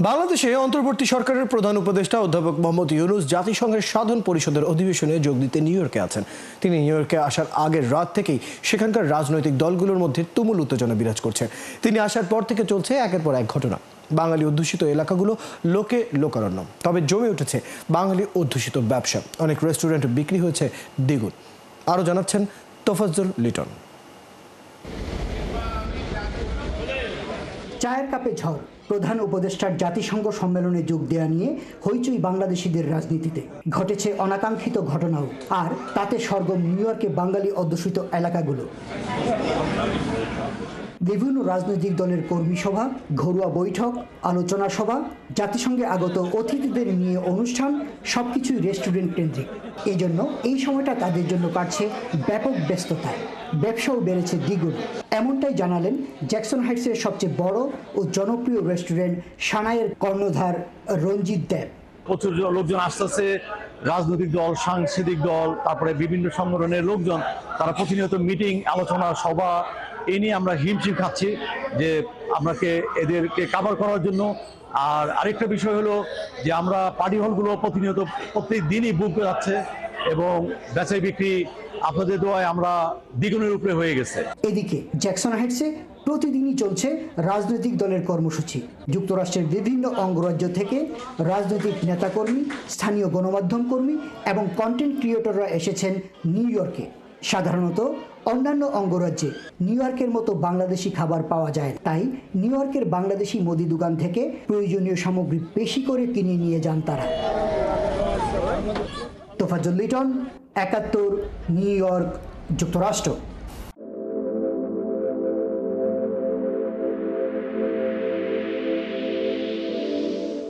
বাংলাদেশে অন্তর্বর্তী সরকারের প্রধান উপদেষ্টা অধ্যাপক মোহাম্মদ ইউনূস জাতিসংঘের সাধারণ পরিষদের অধিবেশনে যোগ দিতে নিউ ইয়র্কে আছেন। তিনি নিউ ইয়র্কে আসার আগের রাত থেকেই সেখানকার রাজনৈতিক দলগুলোর মধ্যে তুমুল উত্তেজনা বিরাজ করছে। তিনি আসার পর থেকে চলছে একের পর এক ঘটনা। বাঙালি অধ্যুষিত এলাকাগুলো লোকে লোকারণ্য, তবে জমে উঠেছে বাঙালি অধ্যুষিত ব্যবসা। অনেক রেস্টুরেন্ট বিক্রি হয়েছে দ্বিগুণ। আরও জানাচ্ছেন তোফাজ্জল লিটন। চায়ের কাপে ঝড়, প্রধান উপদেষ্টার জাতিসংঘ সম্মেলনে যোগ দেওয়া নিয়ে হইচই বাংলাদেশিদের রাজনীতিতে। ঘটেছে অনাকাঙ্ক্ষিত ঘটনাও, আর তাতে সরগরম নিউ ইয়র্কে বাঙালি অধ্যুষিত এলাকাগুলো। বিভিন্ন রাজনৈতিক দলের কর্মী সভা, ঘরোয়া বৈঠক, আলোচনা সভা, জাতিসংঘে আগত অতিথিদের নিয়ে অনুষ্ঠান, সবকিছুই রেস্টুরেন্ট কেন্দ্রিক। এই জন্য এই সময়টা তাদের জন্য কাটছে ব্যাপক ব্যস্ততায়। ব্যবসাও বেড়েছে দ্বিগুণ। এমনটাই জানালেন জ্যাকসন হাইটসের সবচেয়ে বড় ও জনপ্রিয় রেস্টুরেন্ট সানাইয়ের কর্ণধার রঞ্জিত দেব। প্রচুর লোকজন আসতেছে, রাজনৈতিক দল, সাংস্কৃতিক দল, তারপরে বিভিন্ন সংগঠনের লোকজন, তারা প্রতিনিয়ত মিটিং, আলোচনা, সভা, এই নিয়ে আমরা হিমশিম খাচ্ছি যে আপনাকে এদেরকে কাভার করার জন্য। আর আরেকটা বিষয় হলো যে আমরা পার্টি হলগুলো প্রতিনিয়ত প্রত্যেক দিনই বুক যাচ্ছে এবং বেচা বিক্রি আপনাদের দোয়ায় আমরা দ্বিগুণের উপরে হয়ে গেছে। এদিকে জ্যাকসন হাইটসে প্রতিদিনই চলছে রাজনৈতিক দলের কর্মসূচি। যুক্তরাষ্ট্রের বিভিন্ন অঙ্গরাজ্য থেকে রাজনৈতিক নেতাকর্মী, স্থানীয় গণমাধ্যম কর্মী এবং কন্টেন্ট ক্রিয়েটররা এসেছেন নিউ ইয়র্কে। সাধারণত অন্যান্য অঙ্গরাজ্যে নিউ ইয়র্কের মতো বাংলাদেশি খাবার পাওয়া যায়, তাই নিউ ইয়র্কের বাংলাদেশি মুদি দোকান থেকে প্রয়োজনীয় সামগ্রী বেশি করে কিনে নিয়ে যান তারা। তোফাজ্জল লিটন, ৭১, নিউ ইয়র্ক, যুক্তরাষ্ট্র।